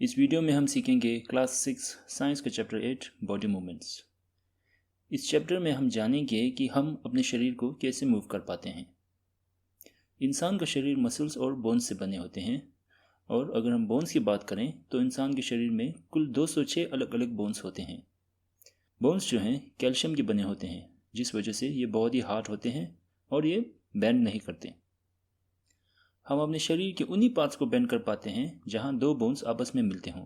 इस वीडियो में हम सीखेंगे क्लास 6 साइंस का चैप्टर 8 बॉडी मूवमेंट्स। इस चैप्टर में हम जानेंगे कि हम अपने शरीर को कैसे मूव कर पाते हैं। इंसान का शरीर मसल्स और बोन्स से बने होते हैं, और अगर हम बोन्स की बात करें तो इंसान के शरीर में कुल 206 अलग अलग बोन्स होते हैं। बोन्स जो हैं कैल्शियम के बने होते हैं, जिस वजह से ये बहुत ही हार्ड होते हैं और ये बेंड नहीं करते। हम अपने शरीर के उन्हीं पार्ट्स को बेंड कर पाते हैं जहां दो बोन्स आपस में मिलते हों,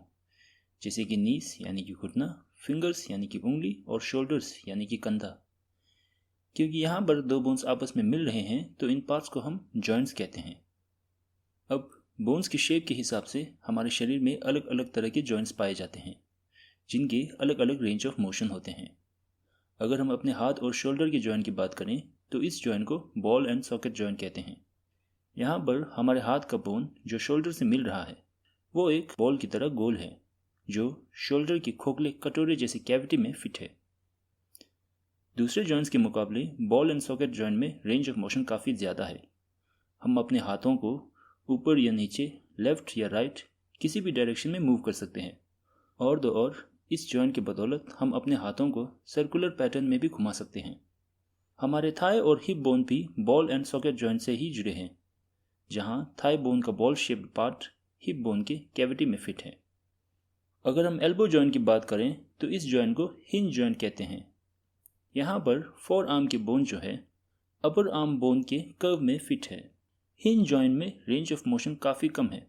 जैसे कि नीस यानी कि घुटना, फिंगर्स यानी कि उंगली और शोल्डर्स यानी कि कंधा। क्योंकि यहाँ पर दो बोन्स आपस में मिल रहे हैं तो इन पार्ट्स को हम जॉइंट्स कहते हैं। अब बोन्स की शेप के हिसाब से हमारे शरीर में अलग अलग तरह के जॉइंट्स पाए जाते हैं, जिनके अलग अलग रेंज ऑफ मोशन होते हैं। अगर हम अपने हाथ और शोल्डर के जॉइंट की बात करें तो इस जॉइंट को बॉल एंड सॉकेट जॉइंट कहते हैं। यहाँ पर हमारे हाथ का बोन जो शोल्डर से मिल रहा है वो एक बॉल की तरह गोल है, जो शोल्डर के खोखले कटोरे जैसी कैविटी में फिट है। दूसरे जॉइंट्स के मुकाबले बॉल एंड सॉकेट जॉइंट में रेंज ऑफ मोशन काफ़ी ज़्यादा है। हम अपने हाथों को ऊपर या नीचे, लेफ्ट या राइट, किसी भी डायरेक्शन में मूव कर सकते हैं। और इस जॉइंट की बदौलत हम अपने हाथों को सर्कुलर पैटर्न में भी घुमा सकते हैं। हमारे थाई और हिप बोन भी बॉल एंड सॉकेट जॉइंट से ही जुड़े हैं, जहां थाई बोन का ball shaped part hip bone के कैविटी में फिट है। अगर हम एल्बो जॉइंट की बात करें तो इस जॉइंट को हिंज जॉइंट कहते हैं। यहाँ पर फोर आर्म की बोन जो है अपर आर्म बोन के कर्व में फिट है। हिंज जॉइंट में रेंज ऑफ मोशन काफ़ी कम है।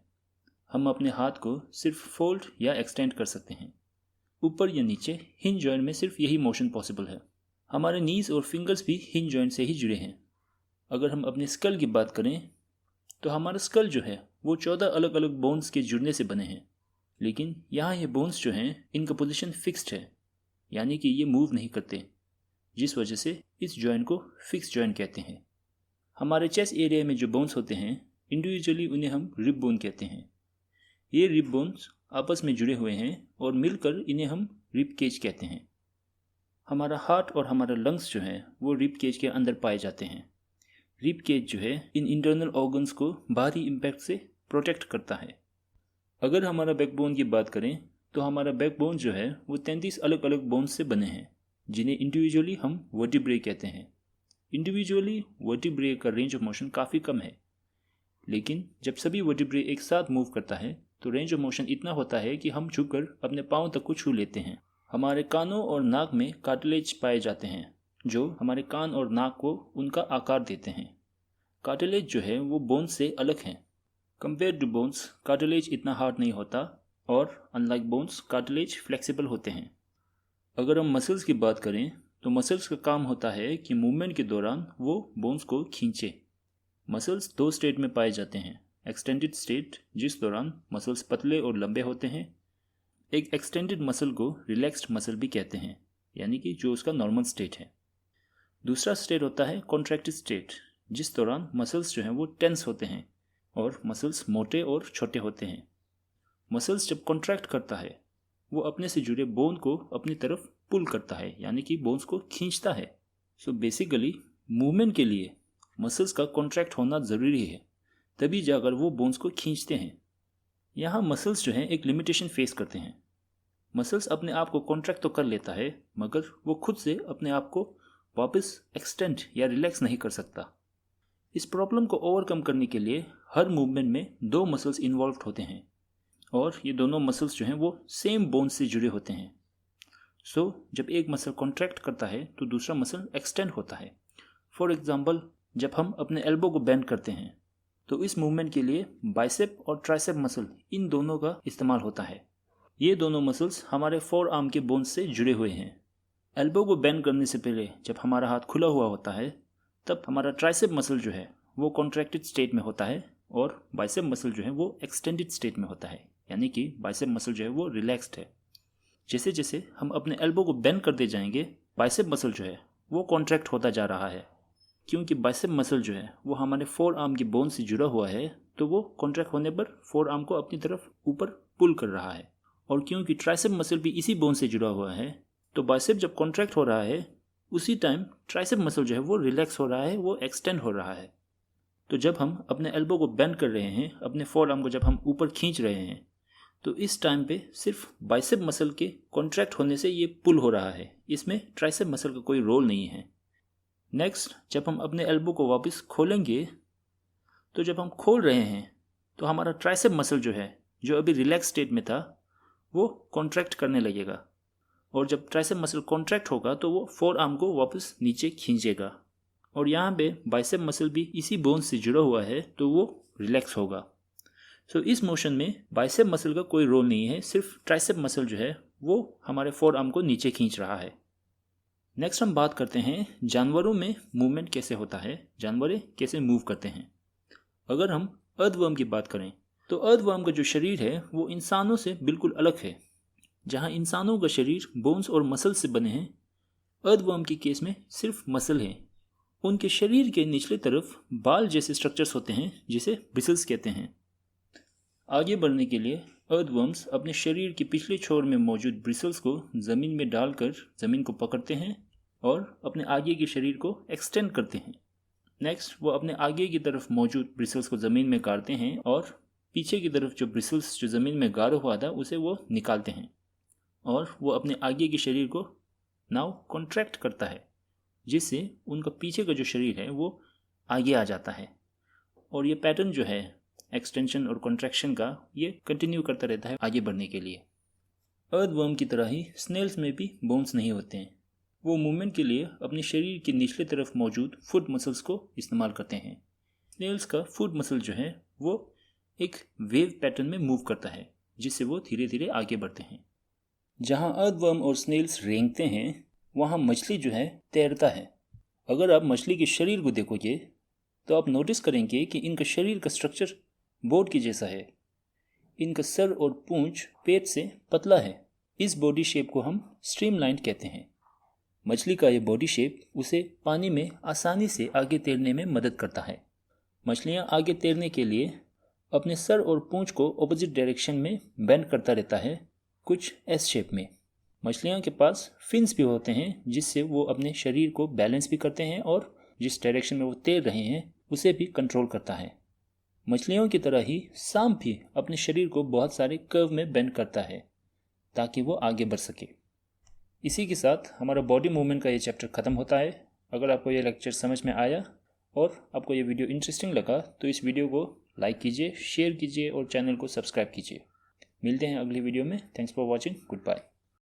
हम अपने हाथ को सिर्फ फोल्ड या एक्सटेंड कर सकते हैं। ऊपर या नीचे हिंज जॉइंट में सिर्फ यही मोशन पॉसिबल है। हमारे नीज और फिंगर्स भी हिंज जॉइंट से ही जुड़े हैं। अगर हम अपने स्कल की बात करें तो हमारा स्कल जो है वो 14 अलग अलग बोन्स के जुड़ने से बने हैं, लेकिन यहाँ ये बोन्स जो हैं इनका पोजीशन फिक्स्ड है, यानी कि ये मूव नहीं करते, जिस वजह से इस जॉइंट को फिक्स जॉइंट कहते हैं। हमारे चेस्ट एरिया में जो बोन्स होते हैं इंडिविजुअली उन्हें हम रिब बोन कहते हैं। ये रिब बोन्स आपस में जुड़े हुए हैं और मिलकर इन्हें हम रिब केज कहते हैं। हमारा हार्ट और हमारा लंग्स जो है वो रिब केज के अंदर पाए जाते हैं। रिब केज जो है इन इंटरनल ऑर्गन्स को बाहरी इम्पैक्ट से प्रोटेक्ट करता है। अगर हमारा बैकबोन की बात करें तो हमारा बैकबोन जो है वो 33 अलग अलग बोन्स से बने हैं, जिन्हें इंडिविजुअली हम वर्टिब्रे कहते हैं। इंडिविजुअली वर्टिब्रे का रेंज ऑफ मोशन काफ़ी कम है, लेकिन जब सभी वर्टिब्रे एक साथ मूव करता है तो रेंज ऑफ मोशन इतना होता है कि हम झुककर अपने पाँव तक को छू लेते हैं। हमारे कानों और नाक में कार्टिलेज पाए जाते हैं, जो हमारे कान और नाक को उनका आकार देते हैं। कार्टिलेज जो है वो बोन्स से अलग हैं। कंपेयर टू बोन्स कार्टिलेज इतना हार्ड नहीं होता, और अनलाइक बोन्स कार्टिलेज फ्लेक्सिबल होते हैं। अगर हम मसल्स की बात करें तो मसल्स का काम होता है कि मूवमेंट के दौरान वो बोन्स को खींचे। मसल्स दो स्टेट में पाए जाते हैं। एक्सटेंडेड स्टेट, जिस दौरान मसल्स पतले और लंबे होते हैं। एक एक्सटेंडेड मसल को रिलैक्स्ड मसल भी कहते हैं, यानी कि जो उसका नॉर्मल स्टेट है। दूसरा स्टेट होता है कॉन्ट्रैक्टेड स्टेट, जिस दौरान मसल्स जो हैं वो टेंस होते हैं और मसल्स मोटे और छोटे होते हैं। मसल्स जब कॉन्ट्रैक्ट करता है वो अपने से जुड़े बोन को अपनी तरफ पुल करता है, यानी कि बोन्स को खींचता है। सो बेसिकली मूवमेंट के लिए मसल्स का कॉन्ट्रैक्ट होना ज़रूरी है, तभी जाकर वो बोन्स को खींचते हैं। यहाँ मसल्स जो हैं एक लिमिटेशन फेस करते हैं। मसल्स अपने आप को कॉन्ट्रैक्ट तो कर लेता है, मगर वो खुद से अपने आप को वापस एक्सटेंड या रिलैक्स नहीं कर सकता। इस प्रॉब्लम को ओवरकम करने के लिए हर मूवमेंट में दो मसल्स इन्वॉल्व होते हैं, और ये दोनों मसल्स जो हैं वो सेम बोन से जुड़े होते हैं। सो जब एक मसल कॉन्ट्रैक्ट करता है तो दूसरा मसल एक्सटेंड होता है। फॉर एग्जांपल, जब हम अपने एल्बो को बेंड करते हैं तो इस मूवमेंट के लिए बाइसेप और ट्राइसेप मसल, इन दोनों का इस्तेमाल होता है। ये दोनों मसल्स हमारे फोर आर्म के बोन्स से जुड़े हुए हैं। एल्बो को बेंड करने से पहले जब हमारा हाथ खुला हुआ होता है तब हमारा ट्राइसेप मसल जो है वो कॉन्ट्रैक्टेड स्टेट में होता है, और बाइसेप मसल जो है वो एक्सटेंडेड स्टेट में होता है, यानी कि बाइसेप मसल जो है वो रिलैक्स्ड है। जैसे जैसे हम अपने एल्बो को बेंड करते जाएंगे, बाइसेप मसल जो है वो कॉन्ट्रैक्ट होता जा रहा है। क्योंकि बाइसेप मसल जो है वो हमारे फोर आर्म की बोन से जुड़ा हुआ है, तो वो कॉन्ट्रैक्ट होने पर फोर आर्म को अपनी तरफ ऊपर पुल कर रहा है। और क्योंकि ट्राइसेप मसल भी इसी बोन से जुड़ा हुआ है, तो बाइसेप जब कॉन्ट्रैक्ट हो रहा है उसी टाइम ट्राइसेप मसल जो है वो रिलैक्स हो रहा है, वो एक्सटेंड हो रहा है। तो जब हम अपने एल्बो को बेंड कर रहे हैं, अपने फोर आर्म को जब हम ऊपर खींच रहे हैं, तो इस टाइम पे सिर्फ बाइसेप मसल के कॉन्ट्रैक्ट होने से ये पुल हो रहा है, इसमें ट्राइसेप मसल का कोई रोल नहीं है। नेक्स्ट, जब हम अपने एल्बो को वापस खोलेंगे तो जब हम खोल रहे हैं तो हमारा ट्राइसेप मसल जो है, जो अभी रिलैक्स स्टेट में था, वो कॉन्ट्रैक्ट करने लगेगा। और जब ट्राइसेप मसल कॉन्ट्रैक्ट होगा तो वो फोर आर्म को वापस नीचे खींचेगा। और यहाँ पे बाइसेप मसल भी इसी बोन से जुड़ा हुआ है तो वो रिलैक्स होगा। सो इस मोशन में बाइसेप मसल का कोई रोल नहीं है, सिर्फ ट्राइसेप मसल जो है वो हमारे फोर आर्म को नीचे खींच रहा है। नेक्स्ट हम बात करते हैं जानवरों में मूवमेंट कैसे होता है, जानवर कैसे मूव करते हैं। अगर हम अर्थवर्म की बात करें तो अर्थवर्म का जो शरीर है वो इंसानों से बिल्कुल अलग है। जहाँ इंसानों का शरीर बोन्स और मसल से बने हैं, अर्थवर्म के केस में सिर्फ मसल है। उनके शरीर के निचले तरफ बाल जैसे स्ट्रक्चर्स होते हैं जिसे ब्रिसल्स कहते हैं। आगे बढ़ने के लिए अर्थवर्म्स अपने शरीर के पिछले छोर में मौजूद ब्रिसल्स को ज़मीन में डालकर ज़मीन को पकड़ते हैं और अपने आगे के शरीर को एक्सटेंड करते हैं। नेक्स्ट, वो अपने आगे की तरफ मौजूद ब्रिसल्स को ज़मीन में गाड़ते हैं और पीछे की तरफ जो ब्रिसल्स जो ज़मीन में गाड़ा हुआ था उसे वो निकालते हैं और वो अपने आगे के शरीर को नाउ कॉन्ट्रैक्ट करता है, जिससे उनका पीछे का जो शरीर है वो आगे आ जाता है। और ये पैटर्न जो है एक्सटेंशन और कॉन्ट्रैक्शन का, ये कंटिन्यू करता रहता है आगे बढ़ने के लिए। अर्थवर्म की तरह ही स्नेल्स में भी बोन्स नहीं होते हैं। वो मूवमेंट के लिए अपने शरीर के निचले तरफ मौजूद फुट मसल्स को इस्तेमाल करते हैं। स्नेल्स का फुट मसल जो है वो एक वेव पैटर्न में मूव करता है, जिससे वो धीरे धीरे आगे बढ़ते हैं। जहाँ अर्थवर्म और स्नेल्स रेंगते हैं वहाँ मछली जो है तैरता है। अगर आप मछली के शरीर को देखोगे तो आप नोटिस करेंगे कि इनका शरीर का स्ट्रक्चर बोट के जैसा है। इनका सर और पूंछ पेट से पतला है। इस बॉडी शेप को हम स्ट्रीमलाइन कहते हैं। मछली का ये बॉडी शेप उसे पानी में आसानी से आगे तैरने में मदद करता है। मछलियाँ आगे तैरने के लिए अपने सर और पूंछ को ऑपोजिट डायरेक्शन में बेंड करता रहता है, कुछ एस शेप में। मछलियों के पास फिन्स भी होते हैं जिससे वो अपने शरीर को बैलेंस भी करते हैं और जिस डायरेक्शन में वो तैर रहे हैं उसे भी कंट्रोल करता है। मछलियों की तरह ही सांप भी अपने शरीर को बहुत सारे कर्व में बेंड करता है ताकि वो आगे बढ़ सके। इसी के साथ हमारा बॉडी मूवमेंट का ये चैप्टर ख़त्म होता है। अगर आपको ये लेक्चर समझ में आया और आपको ये वीडियो इंटरेस्टिंग लगा तो इस वीडियो को लाइक कीजिए, शेयर कीजिए और चैनल को सब्सक्राइब कीजिए। मिलते हैं अगली वीडियो में। Thanks for watching. Good bye.